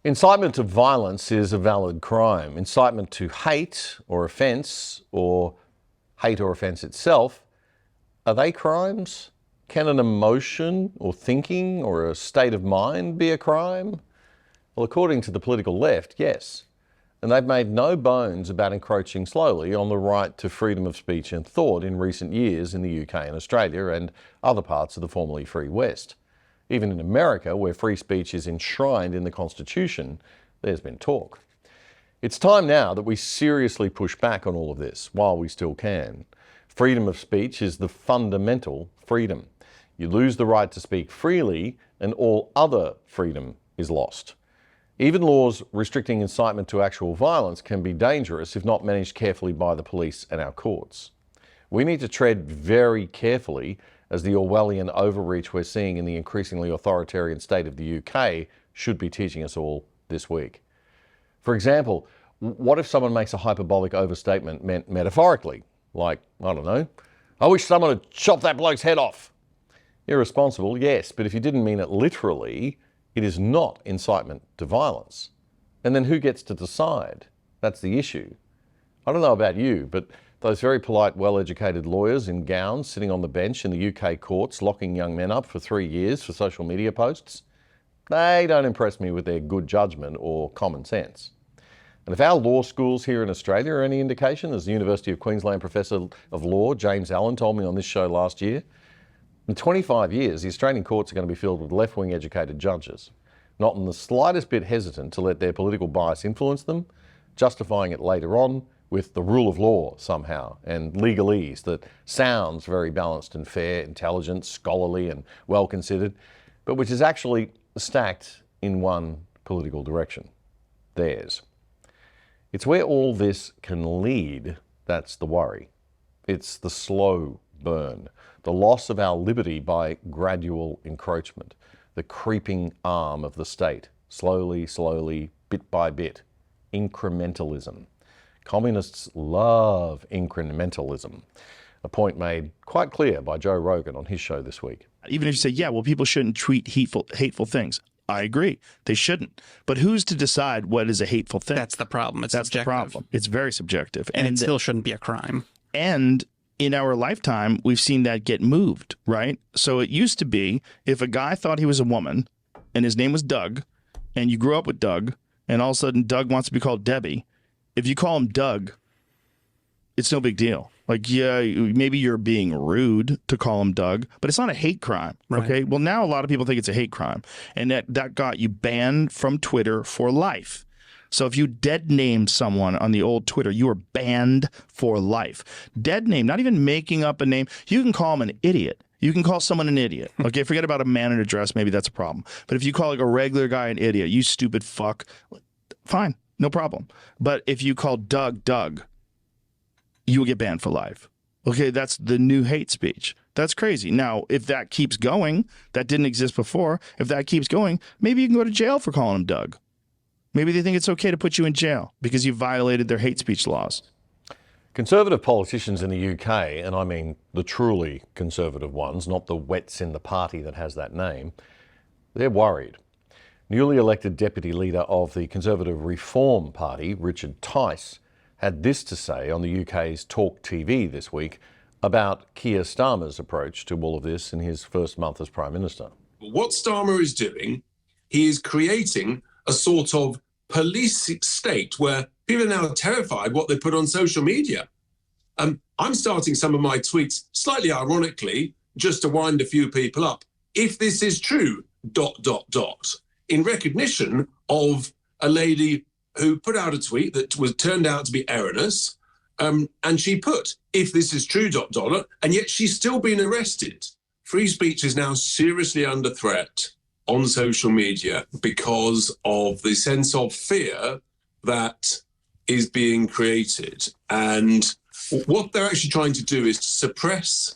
Incitement to violence is a valid crime. Incitement to hate or offence itself, are they crimes? Can an emotion or thinking or a state of mind be a crime? Well, according to the political left, yes. And they've made no bones about encroaching slowly on the right to freedom of speech and thought in recent years in the UK and Australia and other parts of the formerly free West. Even in America, where free speech is enshrined in the Constitution, there's been talk. It's time now that we seriously push back on all of this while we still can. Freedom of speech is the fundamental freedom. You lose the right to speak freely and all other freedom is lost. Even laws restricting incitement to actual violence can be dangerous if not managed carefully by the police and our courts. We need to tread very carefully as the Orwellian overreach we're seeing in the increasingly authoritarian state of the UK should be teaching us all this week. For example, what if someone makes a hyperbolic overstatement meant metaphorically? Like, I don't know, I wish someone had chopped that bloke's head off. Irresponsible, yes, but if you didn't mean it literally, it is not incitement to violence. And then who gets to decide? That's the issue. I don't know about you, but those very polite, well-educated lawyers in gowns sitting on the bench in the UK courts locking young men up for 3 years for social media posts, they don't impress me with their good judgment or common sense. And if our law schools here in Australia are any indication, as the University of Queensland Professor of Law James Allen told me on this show last year, in 25 years the Australian courts are going to be filled with left-wing educated judges, not in the slightest bit hesitant to let their political bias influence them, justifying it later on with the rule of law somehow and legalese that sounds very balanced and fair, intelligent, scholarly and well considered, but which is actually stacked in one political direction, theirs. It's where all this can lead that's the worry. It's the slow burn, the loss of our liberty by gradual encroachment, the creeping arm of the state, slowly, bit by bit, incrementalism. Communists love incrementalism, a point made quite clear by Joe Rogan on his show this week. Even if you say, yeah, well, people shouldn't tweet hateful things. I agree. They shouldn't. But who's to decide what is a hateful thing? That's the problem. It's That's subjective. the problem. It's very subjective. And it still shouldn't be a crime. And in our lifetime, we've seen that get moved, right? So it used to be if a guy thought he was a woman and his name was Doug and you grew up with Doug and all of a sudden Doug wants to be called Debbie, if you call him Doug, it's no big deal. Like, yeah, maybe you're being rude to call him Doug, but it's not a hate crime, okay? Well, now a lot of people think it's a hate crime, and that got you banned from Twitter for life. So if you dead named someone on the old Twitter, you are banned for life. Dead name, not even making up a name. You can call him an idiot. You can call someone an idiot. Okay, forget about a man in a dress. Maybe that's a problem. But if you call like a regular guy an idiot, you stupid fuck, fine, no problem. But if you call Doug, you will get banned for life. Okay, that's the new hate speech. That's crazy. Now, if that keeps going, that didn't exist before. If that keeps going, maybe you can go to jail for calling him Doug. Maybe they think it's okay to put you in jail because you violated their hate speech laws. Conservative politicians in the UK, and I mean the truly conservative ones, not the wets in the party that has that name, they're worried. Newly elected deputy leader of the Conservative Reform Party, Richard Tice, had this to say on the UK's Talk TV this week about Keir Starmer's approach to all of this in his first month as Prime Minister. What Starmer is doing, he is creating a sort of police state where people are now terrified what they put on social media. I'm starting some of my tweets, slightly ironically, just to wind a few people up. If this is true, ... in recognition of a lady who put out a tweet that was turned out to be erroneous, and she put, if this is true, ... and yet she's still been arrested. Free speech is now seriously under threat on social media because of the sense of fear that is being created. And what they're actually trying to do is to suppress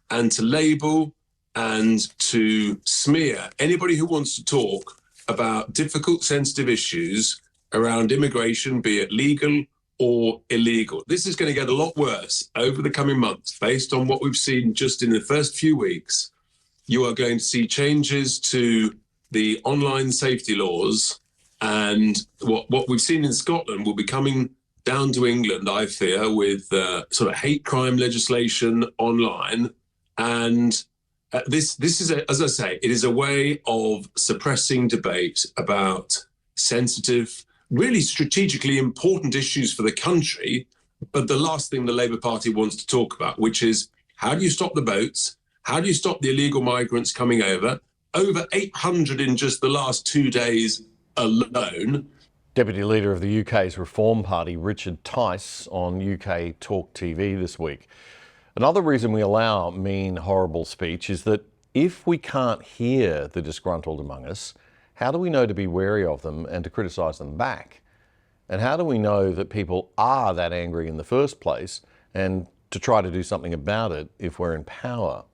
and to label and to smear anybody who wants to talk about difficult, sensitive issues around immigration, be it legal or illegal. This is going to get a lot worse over the coming months, based on what we've seen just in the first few weeks. You are going to see changes to the online safety laws And what we've seen in Scotland will be coming down to England, I fear, with sort of hate crime legislation online. And this is, as I say, it is a way of suppressing debate about sensitive, really strategically important issues for the country. But the last thing the Labour Party wants to talk about, which is how do you stop the boats? How do you stop the illegal migrants coming over? Over 800 in just the last 2 days alone. Deputy Leader of the UK's Reform Party, Richard Tice, on UK Talk TV this week. Another reason we allow mean, horrible speech is that if we can't hear the disgruntled among us, how do we know to be wary of them and to criticise them back? And how do we know that people are that angry in the first place and to try to do something about it if we're in power?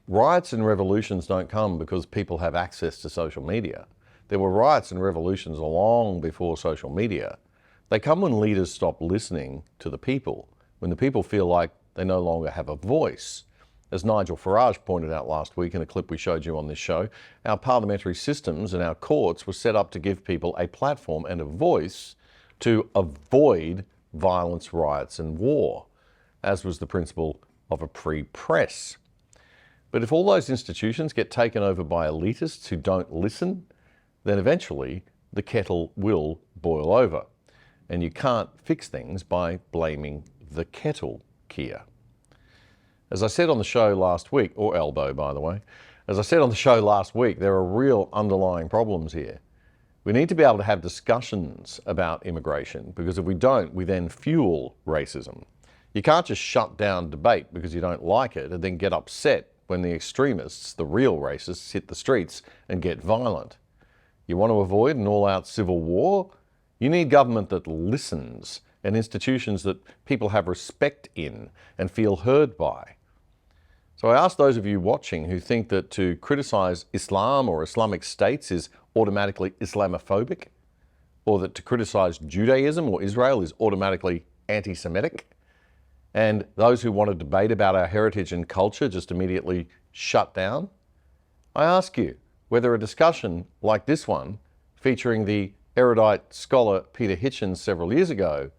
Riots and revolutions don't come because people have access to social media. There were riots and revolutions long before social media. They come when leaders stop listening to the people, when the people feel like they no longer have a voice. As Nigel Farage pointed out last week in a clip we showed you on this show, our parliamentary systems and our courts were set up to give people a platform and a voice to avoid violence, riots and war, as was the principle of a free press. But if all those institutions get taken over by elitists who don't listen, then eventually the kettle will boil over. And you can't fix things by blaming the kettle, Keir. As I said on the show last week, or Elbow, by the way, as I said on the show last week, there are real underlying problems here. We need to be able to have discussions about immigration, because if we don't, we then fuel racism. You can't just shut down debate because you don't like it and then get upset when the extremists, the real racists, hit the streets and get violent. You want to avoid an all-out civil war? You need government that listens and institutions that people have respect in and feel heard by. So I ask those of you watching who think that to criticise Islam or Islamic states is automatically Islamophobic, or that to criticise Judaism or Israel is automatically anti-Semitic, and those who want to debate about our heritage and culture just immediately shut down, I ask you whether a discussion like this one, featuring the erudite scholar Peter Hitchens several years ago,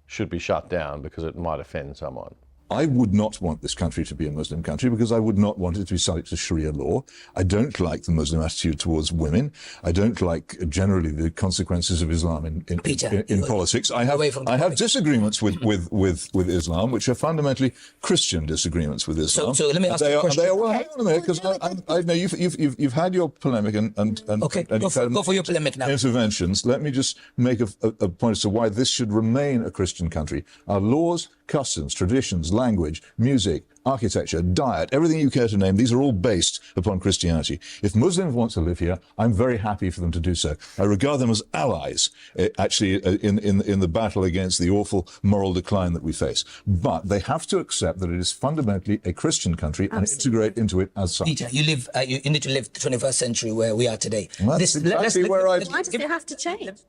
should be shut down because it might offend someone. I would not want this country to be a Muslim country because I would not want it to be subject to Sharia law. I don't like the Muslim attitude towards women. I don't like generally the consequences of Islam in politics. I have disagreements with Islam, which are fundamentally Christian disagreements with Islam. So let me ask you a question. Well, hang on a minute, because I know you've had your polemic and okay, go for your polemic now. Interventions. Let me just make a point as to why this should remain a Christian country. Our laws, customs, traditions, language, music, architecture, diet, everything you care to name, these are all based upon Christianity. If Muslims want to live here, I'm very happy for them to do so. I regard them as allies, actually, in the battle against the awful moral decline that we face. But they have to accept that it is fundamentally a Christian country and integrate into it as such. Peter, you need to live the 21st century where we are today. Well, that's exactly where Why does it have to change?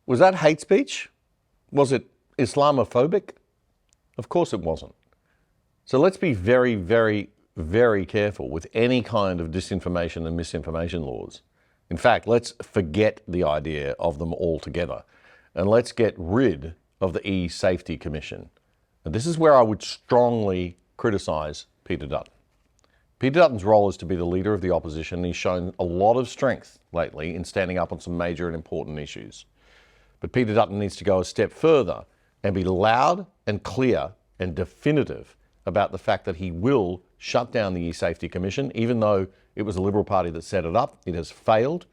Was that hate speech? Was it Islamophobic? Of course it wasn't. So let's be very, very, very careful with any kind of disinformation and misinformation laws. In fact, let's forget the idea of them altogether, and let's get rid of the E-Safety Commission. And this is where I would strongly criticise Peter Dutton. Peter Dutton's role is to be the leader of the opposition, and he's shown a lot of strength lately in standing up on some major and important issues. But Peter Dutton needs to go a step further and be loud and clear and definitive about the fact that he will shut down the E-Safety Commission, even though it was the Liberal Party that set it up. It has failed.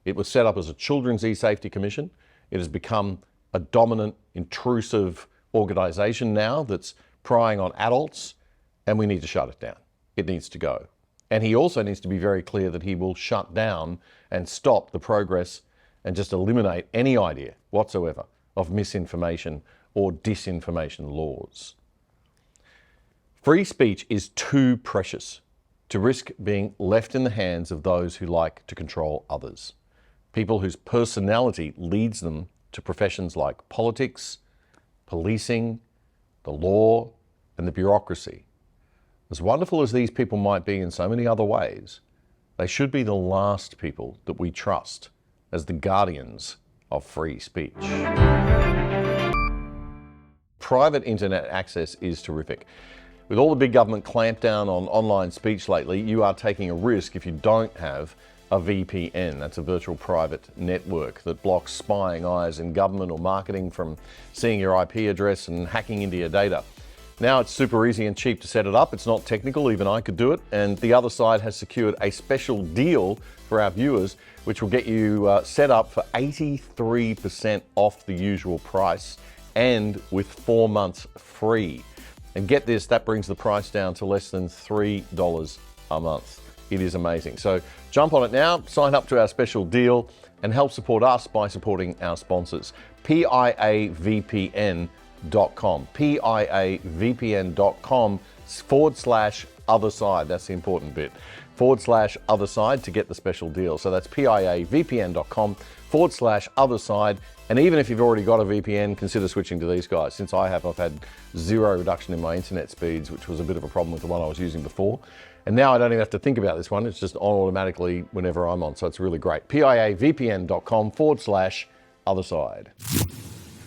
It was set up as a children's E-Safety Commission. It has become a dominant, intrusive organisation now that's prying on adults, and we need to shut it down. It needs to go. And he also needs to be very clear that he will shut down and stop the progress and just eliminate any idea whatsoever of misinformation or disinformation laws. Free speech is too precious to risk being left in the hands of those who like to control others. People whose personality leads them to professions like politics, policing, the law, and the bureaucracy. As wonderful as these people might be in so many other ways, they should be the last people that we trust as the guardians of free speech. Private internet access is terrific. With all the big government clampdown on online speech lately, you are taking a risk if you don't have a VPN. That's a virtual private network that blocks spying eyes in government or marketing from seeing your IP address and hacking into your data. Now it's super easy and cheap to set it up. It's not technical, even I could do it. And the other side has secured a special deal for our viewers, which will get you set up for 83% off the usual price and with 4 months free. And get this, that brings the price down to less than $3 a month. It is amazing. So jump on it now, sign up to our special deal, and help support us by supporting our sponsors. PIAVPN.com. PIAVPN.com/other side. That's the important bit. /other side to get the special deal. So that's PIAVPN.com/other side. And even if you've already got a VPN, consider switching to these guys. Since I have, I've had zero reduction in my internet speeds, which was a bit of a problem with the one I was using before. And now I don't even have to think about this one. It's just on automatically whenever I'm on. So it's really great. PIAVPN.com/other side.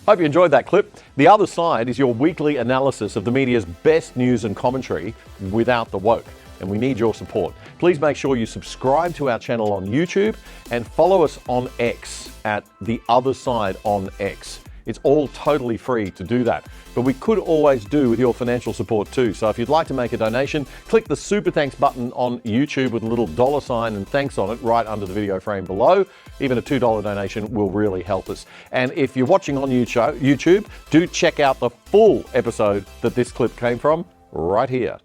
Hope you enjoyed that clip. The Other Side is your weekly analysis of the media's best news and commentary without the woke. And we need your support. Please make sure you subscribe to our channel on YouTube and follow us on X at The Other Side on X. It's all totally free to do that. But we could always do with your financial support too. So if you'd like to make a donation, click the Super Thanks button on YouTube with a little $ and thanks on it right under the video frame below. Even a $2 donation will really help us. And if you're watching on YouTube, do check out the full episode that this clip came from right here.